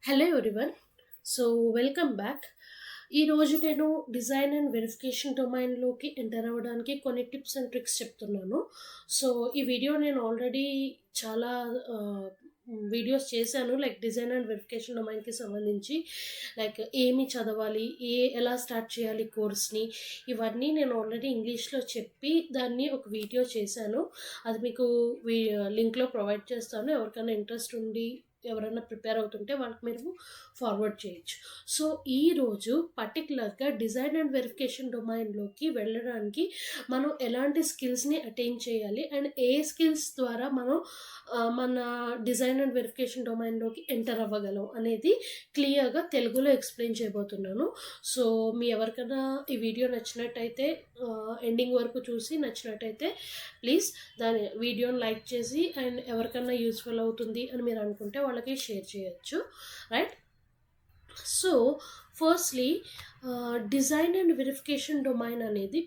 Hello everyone. So welcome back. ఈరోజు నేను design and verification డొమైన్లోకి enter అవ్వడానికి కొన్ని టిప్స్ అండ్ ట్రిక్స్ చెప్తున్నాను. సో ఈ వీడియో నేను ఆల్రెడీ చాలా వీడియోస్ చేశాను, లైక్ డిజైన్ అండ్ వెరిఫికేషన్ డొమైన్కి సంబంధించి, లైక్ ఏమి చదవాలి, ఎలా స్టార్ట్ చేయాలి కోర్స్ని, ఇవన్నీ నేను ఆల్రెడీ ఇంగ్లీష్లో చెప్పి దాన్ని ఒక వీడియో చేశాను. అది మీకు లింక్లో ప్రొవైడ్ చేస్తాను. ఎవరికైనా ఇంట్రెస్ట్ ఉండి ఎవరైనా ప్రిపేర్ అవుతుంటే వాళ్ళకి మీరు ఫార్వర్డ్ చేయొచ్చు. సో ఈరోజు పర్టికులర్గా డిజైన్ అండ్ వెరిఫికేషన్ డొమైన్లోకి వెళ్ళడానికి మనం ఎలాంటి స్కిల్స్ని అటైన్ చేయాలి అండ్ ఏ స్కిల్స్ ద్వారా మనం మన డిజైన్ అండ్ వెరిఫికేషన్ డొమైన్లోకి ఎంటర్ అవ్వగలం అనేది క్లియర్గా తెలుగులో ఎక్స్ప్లెయిన్ చేయబోతున్నాను. సో మీ ఎవరికైనా ఈ వీడియో నచ్చినట్టయితే ఎండింగ్ వరకు చూసి నచ్చినట్టయితే ప్లీజ్ దాని వీడియోని లైక్ చేసి అండ్ ఎవరికైనా యూస్ఫుల్ అవుతుంది అని మీరు అనుకుంటే వాళ్ళకి షేర్ చేయొచ్చు, right? So firstly design and verification domain అనేది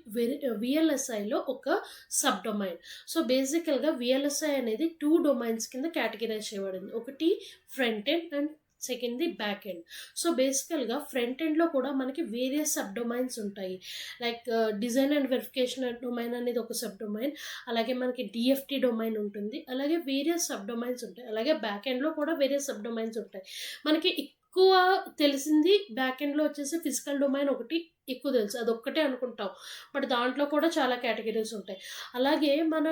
విఎల్ఎస్ఐలో ఒక సబ్ డొమైన్. సో బేసికల్గా విఎల్ఎస్ఐ అనేది 2 డొమైన్స్ కింద కేటగిరైజ్ చేయబడింది. ఒకటి ఫ్రంట్ ఎండ్ అండ్ సెకండ్ది బ్యాక్ ఎండ్. సో బేసికల్గా ఫ్రంట్ ఎండ్లో కూడా మనకి వేరియస్ సబ్ డొమైన్స్ ఉంటాయి. Like design and verification domain అనేది ఒక సబ్ డొమైన్, అలాగే మనకి డిఎఫ్టి డొమైన్ ఉంటుంది, అలాగే వేరియస్ సబ్ డొమైన్స్ ఉంటాయి. అలాగే బ్యాక్ ఎండ్లో కూడా వేరియస్ సబ్ డొమైన్స్ ఉంటాయి. మనకి ఎక్కువ తెలిసింది బ్యాక్ ఎండ్లో వచ్చేసి ఫిజికల్ డొమైన్ ఒకటి ఎక్కువ తెలుసు, అదొక్కటే అనుకుంటాం. బట్ దాంట్లో కూడా చాలా కేటగిరీస్ ఉంటాయి. అలాగే మన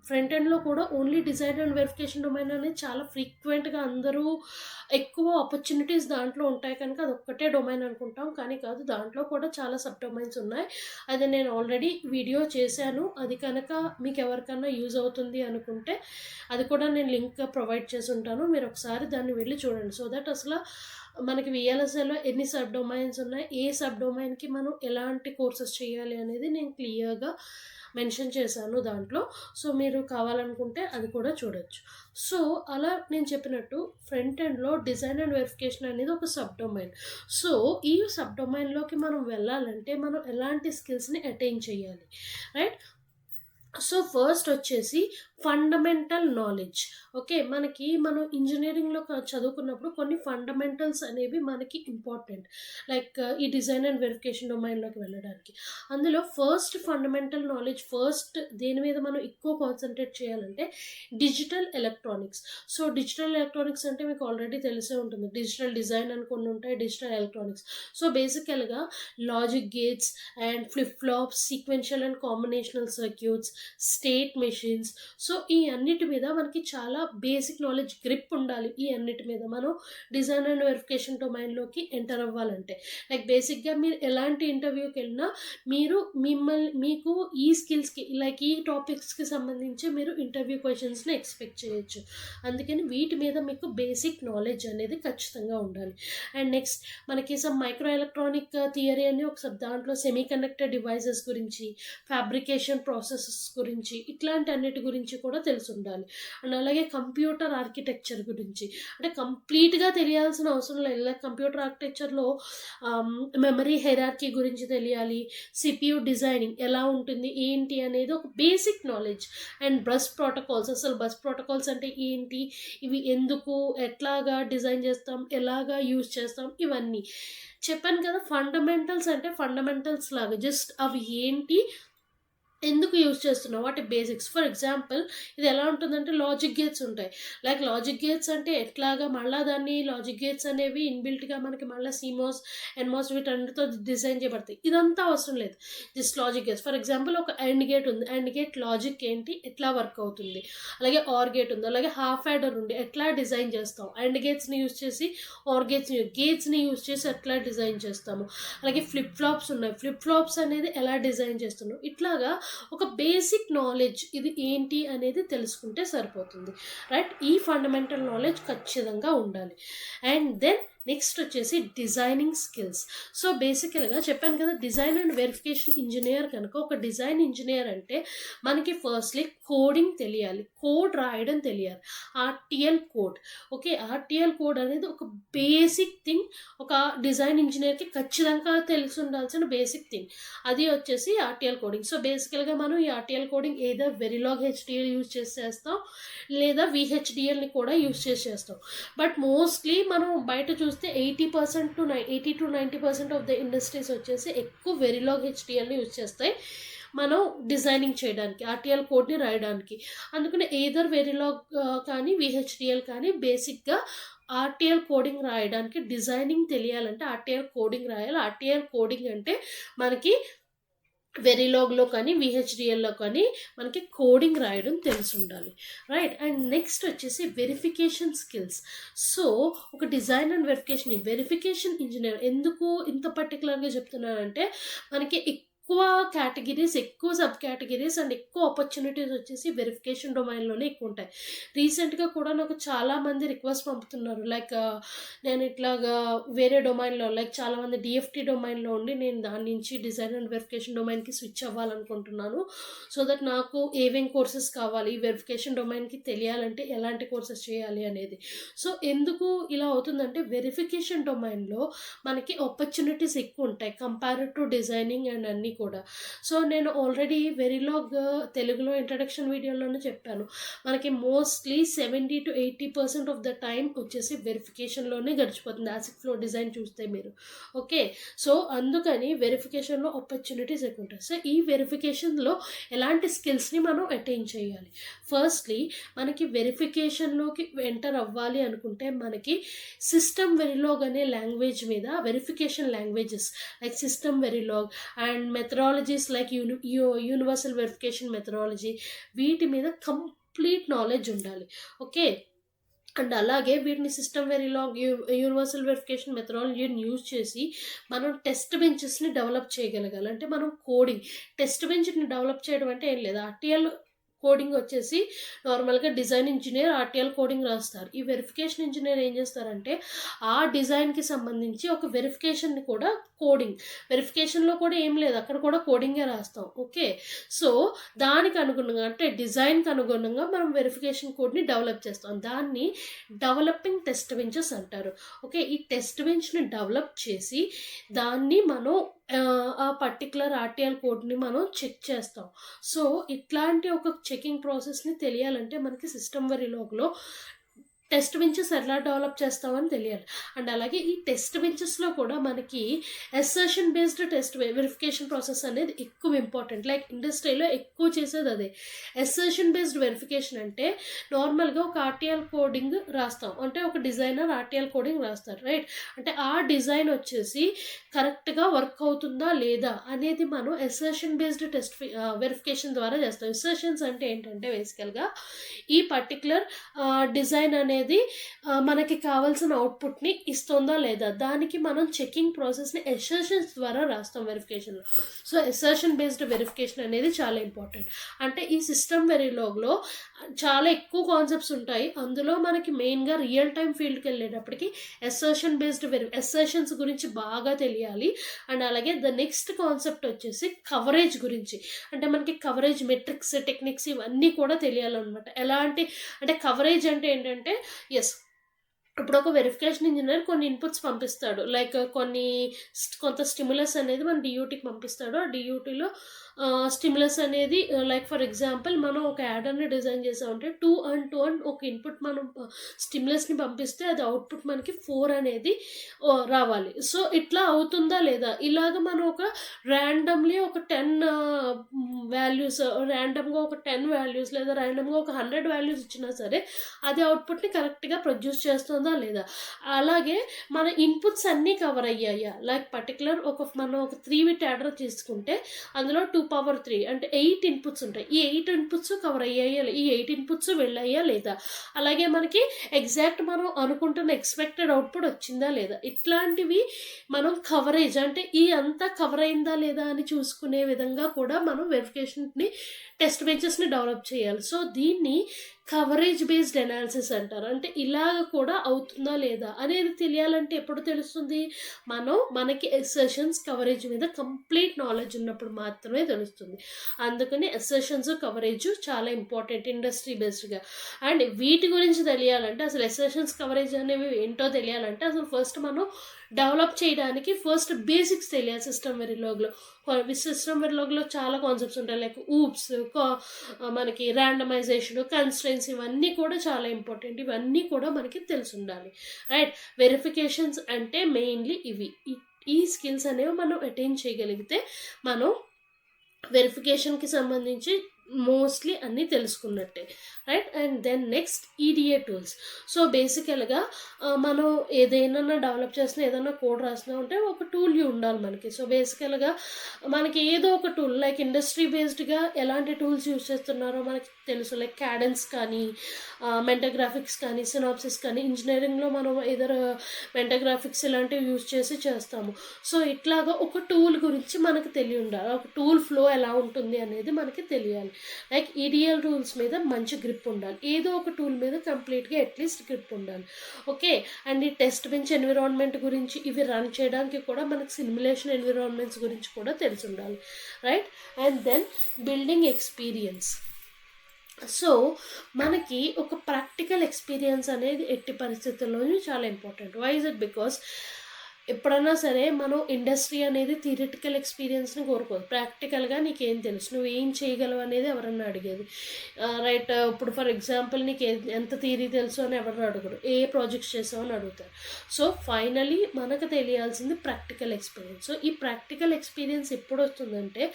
ఫ్రంట్ ఎండ్లో కూడా only design and verification domain అనేది చాలా ఫ్రీక్వెంట్గా అందరూ ఎక్కువ ఆపర్చునిటీస్ దాంట్లో ఉంటాయి కనుక అదొక్కటే డొమైన్ అనుకుంటాం, కానీ కాదు, దాంట్లో కూడా చాలా సబ్ డొమైన్స్ ఉన్నాయి. అది నేను ఆల్రెడీ వీడియో చేశాను. అది కనుక మీకు ఎవరికైనా యూజ్ అవుతుంది అనుకుంటే అది కూడా నేను లింక్ ప్రొవైడ్ చేసి ఉంటాను. మీరు ఒకసారి దాన్ని వెళ్ళి చూడండి. సో దట్ అసలు మనకి విఎల్ఎస్ఐలో ఎన్ని సబ్ డొమైన్స్ ఉన్నాయి, ఏ సబ్ డొమైన్కి మనం ఎలాంటి కోర్సెస్ చేయాలి అనేది నేను క్లియర్గా మెన్షన్ చేశాను దాంట్లో. సో మీరు కావాలనుకుంటే అది కూడా చూడొచ్చు. సో అలా నేను చెప్పినట్టు ఫ్రంట్ ఎండ్లో డిజైన్ అండ్ వెరిఫికేషన్ అనేది ఒక సబ్ డొమైన్. సో ఈ సబ్ డొమైన్లోకి మనం వెళ్ళాలంటే మనం ఎలాంటి స్కిల్స్ని అటైన్ చేయాలి, రైట్? సో ఫస్ట్ వచ్చేసి ఫండమెంటల్ నాలెడ్జ్. ఓకే, మనం ఇంజనీరింగ్లో చదువుకున్నప్పుడు కొన్ని ఫండమెంటల్స్ అనేవి మనకి ఇంపార్టెంట్, లైక్ ఈ డిజైన్ అండ్ వెరిఫికేషన్ డొమైన్లోకి వెళ్ళడానికి. అందులో ఫస్ట్ ఫండమెంటల్ నాలెడ్జ్, ఫస్ట్ దేని మీద మనం ఎక్కువ కాన్సన్ట్రేట్ చేయాలంటే digital electronics. So digital electronics అంటే మీకు ఆల్రెడీ తెలిసే ఉంటుంది. డిజిటల్ డిజైన్ అని కొన్ని ఉంటాయి, డిజిటల్ ఎలక్ట్రానిక్స్. సో బేసికల్గా logic gates and flip flops, sequential and combinational circuits, state machines. So ఈ అన్నిటి మీద మనకి చాలా బేసిక్ నాలెడ్జ్, గ్రిప్ ఉండాలి. ఈ అన్నిటి మీద మనం డిజైన్ అండ్ వెరిఫికేషన్ డొమైన్లోకి ఎంటర్ అవ్వాలంటే, లైక్ బేసిక్గా మీరు ఎలాంటి ఇంటర్వ్యూకి వెళ్ళినా మీకు ఈ స్కిల్స్కి, లైక్ ఈ టాపిక్స్కి సంబంధించి మీరు ఇంటర్వ్యూ క్వశ్చన్స్ని ఎక్స్పెక్ట్ చేయొచ్చు. అందుకని వీటి మీద మీకు బేసిక్ నాలెడ్జ్ అనేది ఖచ్చితంగా ఉండాలి. అండ్ నెక్స్ట్ మనకి మైక్రో ఎలక్ట్రానిక్ థియరీ అని ఒక దాంట్లో సెమీ కండక్టర్ డివైజెస్ గురించి, ఫ్యాబ్రికేషన్ ప్రాసెసెస్ గురించి, ఇట్లాంటి అన్నిటి గురించి కూడా తెలిసి ఉండాలి. అండ్ అలాగే కంప్యూటర్ ఆర్కిటెక్చర్ గురించి, అంటే కంప్లీట్గా తెలియాల్సిన అవసరం లేదు. లైక్ కంప్యూటర్ ఆర్కిటెక్చర్లో మెమరీ హైరార్కీ గురించి తెలియాలి, సిపియు డిజైనింగ్ ఎలా ఉంటుంది ఏంటి అనేది ఒక basic knowledge. And bus protocols, అసలు బస్ ప్రోటోకాల్స్ అంటే ఏంటి, ఇవి ఎందుకు, ఎట్లాగా డిజైన్ చేస్తాం, ఎలాగా యూజ్ చేస్తాం, ఇవన్నీ చెప్పాను కదా. ఫండమెంటల్స్ అంటే ఫండమెంటల్స్ లాగా జస్ట్ అవి ఏంటి, ఎందుకు యూజ్ చేస్తున్నాం, వాటి బేసిక్స్. ఫర్ ఎగ్జాంపుల్ ఇది ఎలా ఉంటుందంటే లాజిక్ గేట్స్ ఉంటాయి. లైక్ లాజిక్ గేట్స్ అంటే ఎట్లాగా మళ్ళీ దాన్ని లాజిక్ గేట్స్ అనేవి ఇన్బిల్ట్గా మనకి మళ్ళీ సిమోస్, ఎన్మోస్ వీటన్నిటితో డిజైన్ చేయబడతాయి. ఇదంతా అవసరం లేదు, just logic gates. For example ఒక అండ్ గేట్ ఉంది, అండ్ గేట్ లాజిక్ ఏంటి, ఎట్లా వర్క్ అవుతుంది. అలాగే ఆర్ గేట్ ఉంది, అలాగే హాఫ్ యాడర్ ఉంది, ఎట్లా డిజైన్ చేస్తాం. అండ్ గేట్స్ని యూజ్ చేసి ఆర్ గేట్స్ని యూజ్ చేసి ఎట్లా డిజైన్ చేస్తాము. అలాగే ఫ్లిప్ ఫ్లాప్స్ ఉన్నాయి, ఫ్లిప్ ఫ్లాప్స్ అనేది ఎలా డిజైన్ చేస్తున్నాం. ఇట్లాగా ఒక బేసిక్ నాలెడ్జ్ ఇది ఏంటి అనేది తెలుసుకుంటే సరిపోతుంది, రైట్? ఈ ఫండమెంటల్ నాలెడ్జ్ ఖచ్చితంగా ఉండాలి. అండ్ దెన్ నెక్స్ట్ వచ్చేసి డిజైనింగ్ స్కిల్స్. సో బేసికల్గా చెప్పాను కదా, డిజైన్ అండ్ వెరిఫికేషన్ ఇంజనీర్ కనుక, ఒక డిజైన్ ఇంజనీర్ అంటే మనకి ఫస్ట్లీ కోడింగ్ తెలియాలి, కోడ్ రాయడం తెలియాలి, ఆర్టిఎల్ కోడ్. ఓకే, ఆర్టిఎల్ కోడ్ అనేది ఒక బేసిక్ థింగ్, ఒక డిజైన్ ఇంజనీర్కి ఖచ్చితంగా తెలిసి ఉండాల్సిన బేసిక్ థింగ్. అది వచ్చేసి ఆర్టిఎల్ కోడింగ్. సో బేసికల్గా మనం ఈ ఆర్టిఎల్ కోడింగ్ ఏదో వెరిలాగ్ హెచ్డిఎల్ యూజ్ చేస్తాం, లేదా విహెచ్డిఎల్ని కూడా యూజ్ చేస్తాం. బట్ మోస్ట్లీ మనం బయట చూస్తే 80 to 90% ఆఫ్ ద ఇండస్ట్రీస్ వచ్చేసి ఎక్కువ వెరిలాగ్ హెచ్డిఎల్ని యూజ్ చేస్తాయి మనం డిజైనింగ్ చేయడానికి, ఆర్టిఎల్ కోడ్ని రాయడానికి. అందుకని ఎయిదర్ వెరిలాగ్ కానీ విహెచ్డిఎల్ కానీ బేసిక్గా ఆర్టిఎల్ కోడింగ్ రాయడానికి, డిజైనింగ్ తెలియాలంటే ఆర్టిఎల్ కోడింగ్ రాయాలి. ఆర్టిఎల్ కోడింగ్ అంటే మనకి వెరిలాగ్లో కానీ విహెచ్డిఎల్లో కానీ మనకి కోడింగ్ రాయడం తెలిసి ఉండాలి, రైట్. అండ్ నెక్స్ట్ వచ్చేసి వెరిఫికేషన్ స్కిల్స్. సో ఒక డిజైన్ అండ్ వెరిఫికేషన్ ఇంజనీర్ ఎందుకు ఇంత పర్టికులర్గా చెప్తున్నానంటే, మనకి ఎక్కువ కేటగిరీస్, ఎక్కువ సబ్ కేటగిరీస్ అండ్ ఎక్కువ ఆపర్చునిటీస్ వచ్చేసి వెరిఫికేషన్ డొమైన్లోనే ఎక్కువ ఉంటాయి. రీసెంట్గా కూడా నాకు చాలామంది రిక్వెస్ట్ పంపుతున్నారు, లైక్ నేను ఇట్లాగా వేరే డొమైన్లో, లైక్ చాలామంది డిఎఫ్టీ డొమైన్లో ఉండి నేను దాని నుంచి డిజైన్ అండ్ వెరిఫికేషన్ డొమైన్కి స్విచ్ అవ్వాలనుకుంటున్నాను. సో దట్ నాకు ఏవేం కోర్సెస్ కావాలి, ఈ వెరిఫికేషన్ డొమైన్కి తెలియాలంటే ఎలాంటి కోర్సెస్ చేయాలి అనేది. సో ఎందుకు ఇలా అవుతుందంటే, వెరిఫికేషన్ డొమైన్లో మనకి ఆపర్చునిటీస్ ఎక్కువ ఉంటాయి కంపేర్డ్ టు డిజైనింగ్ అండ్ అన్నీ కూడా. సో నేను ఆల్రెడీ వెరిలాగ్ తెలుగులో ఇంట్రడక్షన్ వీడియోలోనే చెప్పాను, మనకి mostly 70 to 80% of the time వచ్చేసి వెరిఫికేషన్లోనే గడిచిపోతుంది యాసిడ్ ఫ్లో డిజైన్ చూస్తే మీరు. ఓకే, సో అందుకని వెరిఫికేషన్లో ఆపర్చునిటీస్ ఎక్కువ ఉంటాయి. సో ఈ వెరిఫికేషన్లో ఎలాంటి స్కిల్స్ని మనం అటైన్ చేయాలి? ఫస్ట్లీ మనకి వెరిఫికేషన్లోకి ఎంటర్ అవ్వాలి అనుకుంటే మనకి సిస్టమ్ వెరిలాగ్ అనే లాంగ్వేజ్ మీద, verification languages like system Verilog and methodologies like universal verification methodology, వీటి మీద కంప్లీట్ నాలెడ్జ్ ఉండాలి. ఓకే, అండ్ అలాగే వీటిని సిస్టమ్ వెరిలాగ్, యూనివర్సల్ వెరిఫికేషన్ మెథడాలజీని యూజ్ చేసి మనం టెస్ట్ బెంచెస్ని డెవలప్ చేయగలగాలి. అంటే మనం కోడింగ్ టెస్ట్ బెంచ్ని డెవలప్ చేయడం అంటే ఏం లేదు, ఆర్టిఎల్ కోడింగ్ వచ్చేసి నార్మల్గా డిజైన్ ఇంజనీర్ ఆర్టిఎల్ కోడింగ్ రాస్తారు. ఈ వెరిఫికేషన్ ఇంజనీర్ ఏం చేస్తారంటే ఆ డిజైన్కి సంబంధించి ఒక వెరిఫికేషన్ని కూడా కోడింగ్, వెరిఫికేషన్లో కూడా ఏం లేదు, అక్కడ కూడా కోడింగే రాస్తాం. ఓకే, సో దానికి అనుగుణంగా అంటే డిజైన్కి అనుగుణంగా మనం వెరిఫికేషన్ కోడ్ని డెవలప్ చేస్తాం. దాన్ని డెవలపింగ్ టెస్ట్ బెంచెస్ అంటారు. ఓకే, ఈ టెస్ట్ బెంచ్ని డెవలప్ చేసి దాన్ని మనం ఆ పర్టికులర్ ఆర్టిఎల్ కోడ్ని మనం చెక్ చేస్తాం. సో ఇట్లాంటి ఒక చెకింగ్ ప్రాసెస్ని తెలియాలంటే మనకి సిస్టమ్ వెరిలాగ్లో టెస్ట్ బెంచెస్ ఎలా డెవలప్ చేస్తామని తెలియాలి. అండ్ అలాగే ఈ టెస్ట్ బెంచెస్లో కూడా మనకి assertion based test verification process అనేది ఎక్కువ ఇంపార్టెంట్. లైక్ ఇండస్ట్రీలో ఎక్కువ చేసేది అదే. అసర్షన్ బేస్డ్ వెరిఫికేషన్ అంటే నార్మల్గా ఒక ఆర్టిఎల్ కోడింగ్ రాస్తాం, అంటే ఒక డిజైనర్ ఆర్టిఎల్ కోడింగ్ రాస్తారు, రైట్. అంటే ఆ డిజైన్ వచ్చేసి కరెక్ట్గా వర్క్ అవుతుందా లేదా అనేది మనం అసర్షన్ బేస్డ్ టెస్ట్ వెరిఫికేషన్ ద్వారా చేస్తాం. అసర్షన్స్ అంటే ఏంటంటే బేసికల్గా ఈ పర్టికులర్ డిజైన్ అనేది మనకి కావాల్సిన అవుట్పుట్ని ఇస్తుందా లేదా, దానికి మనం చెకింగ్ ప్రాసెస్ని అసర్షన్స్ ద్వారా రాస్తాం వెరిఫికేషన్లో. సో అసర్షన్ బేస్డ్ వెరిఫికేషన్ అనేది చాలా ఇంపార్టెంట్. అంటే ఈ సిస్టమ్ వెరిలాగ్లో చాలా ఎక్కువ కాన్సెప్ట్స్ ఉంటాయి, అందులో మనకి మెయిన్గా రియల్ టైమ్ ఫీల్డ్కి వెళ్ళేటప్పటికి అసర్షన్ బేస్డ్ అసర్షన్స్ గురించి బాగా తెలియాలి. అండ్ అలాగే ద నెక్స్ట్ కాన్సెప్ట్ వచ్చేసి కవరేజ్ గురించి, అంటే మనకి కవరేజ్ మెట్రిక్స్, టెక్నిక్స్ ఇవన్నీ కూడా తెలియాలన్నమాట. ఎలాంటి అంటే కవరేజ్ అంటే ఏంటంటే, ఎస్, ఇప్పుడు ఒక వెరిఫికేషన్ ఇంజనీర్ కొన్ని ఇన్పుట్స్ పంపిస్తాడు, లైక్ కొంత స్టిమ్యులస్ అనేది మన డియూటీకి పంపిస్తాడు. ఆ డియూటీలో స్టిమ్యులస్ అనేది లైక్ ఫర్ ఎగ్జాంపుల్ మనం ఒక యాడర్ని డిజైన్ చేసామంటే 2 and 2 and ఒక ఇన్పుట్ మనం స్టిమ్యులస్ని పంపిస్తే అది అవుట్పుట్ మనకి 4 అనేది రావాలి. సో ఇట్లా అవుతుందా లేదా, ఇలాగ మనం ఒక ర్యాండమ్లీ ఒక 10 వాల్యూస్, ర్యాండమ్గా ఒక 10 వాల్యూస్ లేదా ర్యాండమ్గా ఒక 100 వాల్యూస్ ఇచ్చినా సరే అది అవుట్పుట్ని కరెక్ట్గా ప్రొడ్యూస్ చేస్తుందా లేదా. అలాగే మన ఇన్పుట్స్ అన్నీ కవర్ అయ్యాయా, లైక్ పర్టికులర్ మనం ఒక 3-bit యాడర్ తీసుకుంటే అందులో 2^3 అంటే 8 ఇన్పుట్స్ ఉంటాయి. ఈ 8 ఇన్పుట్స్ కవర్ అయ్యాయా, ఈ 8 ఇన్పుట్స్ వెళ్ళాయా లేదా, అలాగే మనకి ఎగ్జాక్ట్ మనం అనుకుంటున్న ఎక్స్పెక్టెడ్ అవుట్పుట్ వచ్చిందా లేదా, ఇట్లాంటివి మనం కవరేజ్ అంటే ఈ అంతా కవర్ అయిందా లేదా అని చూసుకునే విధంగా కూడా మనం వెరిఫికేషన్ని టెస్ట్ బెంచెస్ని డెవలప్ చేయాలి. సో దీన్ని కవరేజ్ బేస్డ్ అనాలిసిస్ అంటారు. అంటే ఇలాగ కూడా అవుతుందా లేదా అనేది తెలియాలంటే ఎప్పుడు తెలుస్తుంది, మనకి అసర్షన్స్ కవరేజ్ మీద కంప్లీట్ నాలెడ్జ్ ఉన్నప్పుడు మాత్రమే తెలుస్తుంది. అందుకని అసర్షన్స్ కవరేజ్ చాలా ఇంపార్టెంట్ ఇండస్ట్రీ బేస్డ్గా. అండ్ వీటి గురించి తెలియాలంటే అసలు అసర్షన్స్ కవరేజ్ అనేవి ఏంటో తెలియాలంటే అసలు ఫస్ట్ మనం డెవలప్ చేయడానికి ఫస్ట్ బేసిక్స్ తెలియాలి. సిస్టమ్ వెరిలాగ్లో చాలా కాన్సెప్ట్స్ ఉంటాయి, లైక్ ఊప్స్, మనకి ర్యాండమైజేషన్, కన్స్ట్రెయిన్స్, ఇవన్నీ కూడా చాలా ఇంపార్టెంట్. ఇవన్నీ కూడా మనకి తెలిసి ఉండాలి, రైట్. వెరిఫికేషన్స్ అంటే మెయిన్లీ ఇవి. ఈ స్కిల్స్ అనేవి మనం అటైన్ చేయగలిగితే మనం వెరిఫికేషన్కి సంబంధించి మోస్ట్లీ అన్నీ తెలుసుకున్నట్టే, right. And then next EDA tools. So బేసికల్గా మనం ఏదైనా డెవలప్ చేసినా ఏదైనా కోడ్ రాసినా ఉంటే ఒక టూల్ ఉండాలి మనకి. సో బేసికల్గా మనకి ఏదో ఒక టూల్, లైక్ ఇండస్ట్రీ బేస్డ్గా ఎలాంటి టూల్స్ యూజ్ చేస్తున్నారో మనకి తెలుసు, లైక్ క్యాడెన్స్ కానీ, మెంటోగ్రాఫిక్స్ కానీ, సినాప్సిస్ కానీ. ఇంజనీరింగ్లో మనం ఏదో మెంటోగ్రాఫిక్స్ ఇలాంటివి యూజ్ చేసి చేస్తాము. సో ఇట్లాగా ఒక టూల్ గురించి మనకు తెలియ ఉండాలి, ఒక టూల్ ఫ్లో ఎలా ఉంటుంది అనేది మనకి తెలియాలి. లైక్ ఈడిఎల్ టూల్స్ మీద మంచి గ్రిప్ ఉండాలి, ఏదో ఒక టూల్ మీద కంప్లీట్గా అట్లీస్ట్ గ్రిప్ ఉండాలి, ఓకే. అండ్ ఈ టెస్ట్ బెంచ్ ఎన్విరాన్మెంట్ గురించి, ఇవి రన్ చేయడానికి కూడా మనకి సిమ్యులేషన్ ఎన్విరాన్మెంట్స్ గురించి కూడా తెలిసి ఉండాలి, right. And then building experience. So మనకి ఒక ప్రాక్టికల్ ఎక్స్పీరియన్స్ అనేది ఎట్టి పరిస్థితుల్లోనూ చాలా important. Why is it? Because ఎప్పుడన్నా సరే మనం ఇండస్ట్రీ అనేది థియరిటికల్ ఎక్స్పీరియన్స్ని కోరుకోదు, ప్రాక్టికల్గా నీకేం తెలుసు, నువ్వు ఏం చేయగలవు అనేది ఎవరన్నా అడిగేది, రైట్. ఇప్పుడు ఫర్ ఎగ్జాంపుల్ నీకు ఎంత థియరీ తెలుసు అని ఎవరన్నా అడుగురు, ఏ ప్రాజెక్ట్స్ చేసావు అని అడుగుతారు. సో ఫైనలీ మనకు తెలియాల్సింది ప్రాక్టికల్ ఎక్స్పీరియన్స్. సో ఈ ప్రాక్టికల్ ఎక్స్పీరియన్స్ ఎప్పుడు వస్తుందంటే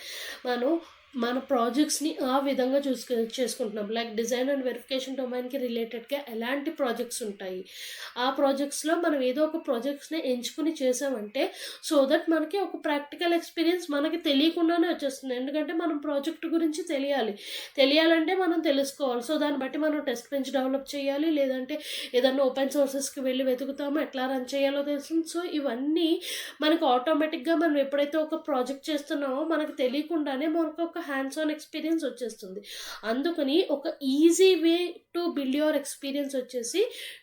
మన ప్రాజెక్ట్స్ని ఆ విధంగా చేసుకుంటున్నాం. లైక్ డిజైన్ అండ్ వెరిఫికేషన్ డొమైన్కి రిలేటెడ్గా ఎలాంటి ప్రాజెక్ట్స్ ఉంటాయి, ఆ ప్రాజెక్ట్స్లో మనం ఏదో ఒక ప్రాజెక్ట్స్ని ఎంచుకుని చేసామంటే సో దట్ మనకి ఒక ప్రాక్టికల్ ఎక్స్పీరియన్స్ మనకి తెలియకుండానే వచ్చేస్తుంది. ఎందుకంటే మనం ప్రాజెక్ట్ గురించి తెలియాలంటే మనం తెలుసుకోవాలి. సో దాన్ని బట్టి మనం టెస్ట్ బెంచ్ డెవలప్ చేయాలి, లేదంటే ఏదన్నా ఓపెన్ సోర్సెస్కి వెళ్ళి వెతుకుతామో ఎట్లా రన్ చేయాలో తెలుస్తుంది. సో ఇవన్నీ మనకు ఆటోమేటిక్గా మనం ఎప్పుడైతే ఒక ప్రాజెక్ట్ చేస్తున్నామో మనకు తెలియకుండానే మనకు ఒక హ్యాండ్స్ ఆన్ ఎక్స్పీరియన్స్ వచ్చేస్తుంది. అందుకని ఒక easy way to build your experience వచ్చేసి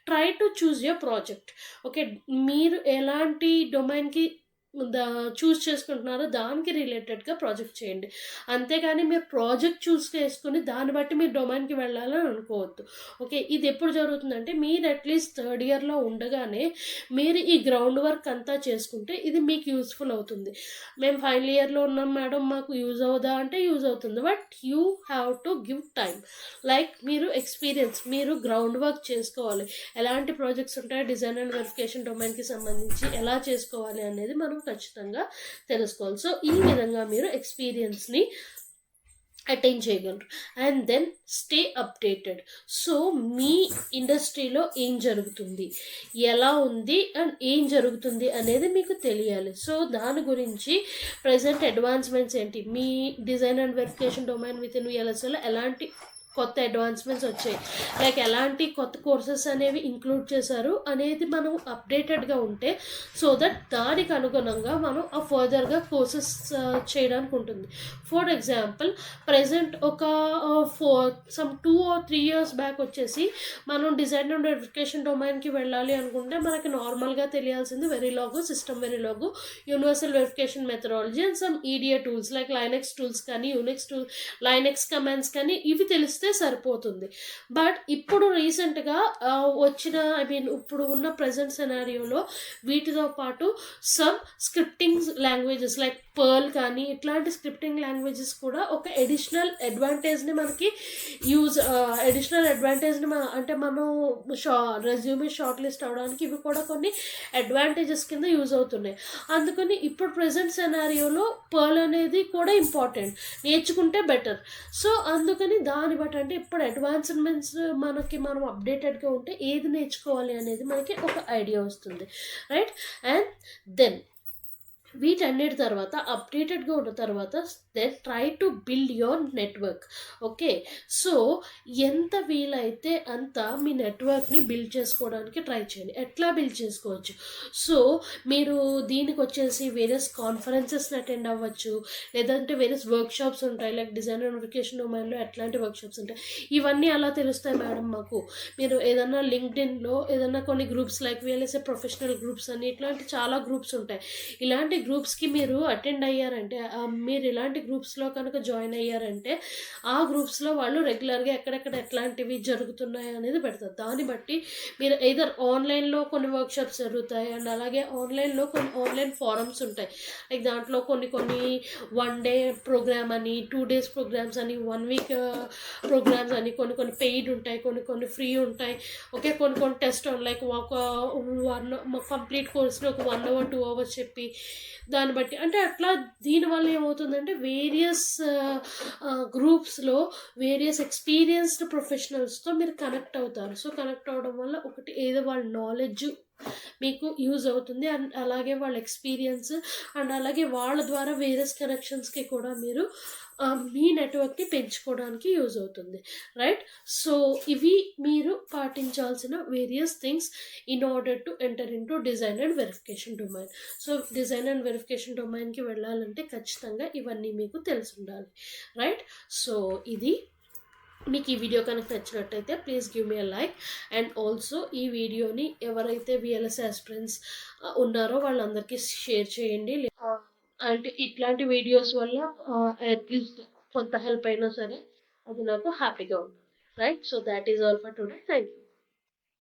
try to choose your project, okay. మీరు ఎలాంటి డొమైన్కి చూస్ చేసుకుంటున్నారో దానికి రిలేటెడ్గా ప్రాజెక్ట్ చేయండి. అంతేగాని మీరు ప్రాజెక్ట్ చూస్ చేసుకుని దాన్ని బట్టి మీరు డొమైన్కి వెళ్ళాలని అనుకోవద్దు, ఓకే. ఇది ఎప్పుడు జరుగుతుందంటే మీరు అట్లీస్ట్ థర్డ్ ఇయర్లో ఉండగానే మీరు ఈ గ్రౌండ్ వర్క్ అంతా చేసుకుంటే ఇది మీకు యూస్ఫుల్ అవుతుంది. మేము ఫైనల్ ఇయర్లో ఉన్నాం మేడం, మాకు యూజ్ అవుదా అంటే యూజ్ అవుతుంది, but you have to give time. Like మీరు గ్రౌండ్ వర్క్ చేసుకోవాలి, ఎలాంటి ప్రాజెక్ట్స్ ఉంటాయో డిజైన్ అండ్ వెరిఫికేషన్ డొమైన్కి సంబంధించి ఎలా చేసుకోవాలి అనేది మనం ఖచ్చితంగా తెలుసుకోవాలి. సో ఈ విధంగా మీరు ఎక్స్పీరియన్స్ని అటైన్ చేయగలరు. And then stay updated. So మీ ఇండస్ట్రీలో ఏం జరుగుతుంది, ఎలా ఉంది అండ్ ఏం జరుగుతుంది అనేది మీకు తెలియాలి. సో దాని గురించి ప్రజెంట్ అడ్వాన్స్మెంట్స్ ఏంటి, మీ design and verification domain with in VLSIలో ఎలాంటి కొత్త అడ్వాన్స్మెంట్స్ వచ్చాయి, లైక్ ఎలాంటి కొత్త కోర్సెస్ అనేవి ఇంక్లూడ్ చేశారు అనేది మనం అప్డేటెడ్గా ఉంటే సో దట్ దానికి అనుగుణంగా మనం ఫర్దర్గా కోర్సెస్ చేయడానికి ఉంటుంది. ఫర్ ఎగ్జాంపుల్ ప్రజెంట్ ఒక 2 or 3 years బ్యాక్ వచ్చేసి మనం డిజైన్ అండ్ వెరిఫికేషన్ డొమైన్కి వెళ్ళాలి అనుకుంటే మనకి నార్మల్గా తెలియాల్సింది Verilog, system Verilog, universal verification methodology and some EDA tools like Linux tools కానీ, లైనెక్స్ కమాండ్స్ కానీ, ఇవి తెలిస్తే సరిపోతుంది. బట్ ఇప్పుడు రీసెంట్గా ఇప్పుడు ఉన్న ప్రజెంట్ సెనారియోలో వీటితో పాటు some scripting languages like pearl కానీ ఇట్లాంటి స్క్రిప్టింగ్ లాంగ్వేజెస్ కూడా ఒక అడిషనల్ అడ్వాంటేజ్ని మనకి అంటే మనం రెజ్యూమే షార్ట్ లిస్ట్ అవడానికి ఇవి కూడా కొన్ని అడ్వాంటేజెస్ కింద యూజ్ అవుతున్నాయి. అందుకని ఇప్పుడు ప్రజెంట్ సెనారియోలో పర్ల్ అనేది కూడా ఇంపార్టెంట్, నేర్చుకుంటే బెటర్. సో అందుకని దాన్ని బట్టి అంటే ఇప్పుడు అడ్వాన్స్మెంట్స్ మనం అప్డేటెడ్గా ఉంటే ఏది నేర్చుకోవాలి అనేది మనకి ఒక ఐడియా వస్తుంది, రైట్. అండ్ దెన్ వీటన్నిటి తర్వాత అప్డేటెడ్గా ఉన్న తర్వాత then try to build your network. Okay. So ఎంత వీలైతే అంత మీ నెట్వర్క్ని బిల్డ్ చేసుకోవడానికి ట్రై చేయండి. ఎట్లా బిల్డ్ చేసుకోవచ్చు? సో మీరు దీనికి వచ్చేసి వేరియస్ కాన్ఫరెన్సెస్ని అటెండ్ అవ్వచ్చు, లేదంటే వేరియస్ వర్క్షాప్స్ ఉంటాయి, లైక్ డిజైన్ నోటిఫికేషన్ డొమైన్లో ఎట్లాంటి వర్క్షాప్స్ ఉంటాయి, ఇవన్నీ అలా తెలుస్తాయి మేడం మాకు. మీరు ఏదన్నా లింక్డ్ఇన్లో ఏదన్నా కొన్ని గ్రూప్స్ లైక్ వీఎల్ఎస్ఏ ప్రొఫెషనల్ గ్రూప్స్ అని ఇట్లాంటి చాలా గ్రూప్స్ ఉంటాయి. ఇలాంటి గ్రూప్స్కి మీరు అటెండ్ అయ్యారంటే, మీరు ఇలాంటి గ్రూప్స్లో కనుక జాయిన్ అయ్యారంటే ఆ గ్రూప్స్లో వాళ్ళు రెగ్యులర్గా ఎక్కడెక్కడ ఎట్లాంటివి జరుగుతున్నాయి అనేది పెడతారు. దాన్ని బట్టి మీరు ఎయిదర్ ఆన్లైన్లో కొన్ని వర్క్షాప్స్ జరుగుతాయి, అండ్ అలాగే ఆన్లైన్లో కొన్ని ఆన్లైన్ ఫారమ్స్ ఉంటాయి. లైక్ దాంట్లో కొన్ని కొన్ని 1 డే ప్రోగ్రామ్ అని, 2 డేస్ ప్రోగ్రామ్స్ అని, 1 వీక్ ప్రోగ్రామ్స్ అని, కొన్ని కొన్ని పెయిడ్ ఉంటాయి, కొన్ని కొన్ని ఫ్రీ ఉంటాయి. ఓకే. కొన్ని కొన్ని టెస్ట్ లైక్ ఒక 1 కంప్లీట్ కోర్స్ని ఒక 1 అవర్ 2 అవర్స్ చెప్పి దాన్ని బట్టి అంటే అట్లా దీనివల్ల ఏమవుతుందంటే వేరియస్ గ్రూప్స్లో వేరియస్ ఎక్స్పీరియన్స్డ్ ప్రొఫెషనల్స్తో మీరు కనెక్ట్ అవుతారు. సో కనెక్ట్ అవ్వడం వల్ల ఒకటి ఏదో వాళ్ళ నాలెడ్జ్ మీకు యూజ్ అవుతుంది, అండ్ అలాగే వాళ్ళ ఎక్స్పీరియన్స్, అండ్ అలాగే వాళ్ళ ద్వారా వేరియస్ కనెక్షన్స్కి కూడా మీరు మీ నెట్వర్క్ని పెంచుకోవడానికి యూజ్ అవుతుంది. రైట్. సో ఇవి మీరు పాటించాల్సిన various things in order to enter into design and verification domain. So design and verification డొమైన్కి వెళ్ళాలంటే ఖచ్చితంగా ఇవన్నీ మీకు తెలిసి ఉండాలి. రైట్. సో ఇది మీకు ఈ వీడియో కనుక నచ్చినట్టయితే please give me a like, and also ఈ వీడియోని ఎవరైతే విఎల్ఎస్ ఆస్పిరెంట్స్ ఉన్నారో వాళ్ళందరికీ షేర్ చేయండి. అంటే ఇట్లాంటి వీడియోస్ వల్ల అట్లీస్ట్ కొంత హెల్ప్ అయినా సరే అది నాకు హ్యాపీగా ఉంటుంది. Right. So that is all for today. Thank you.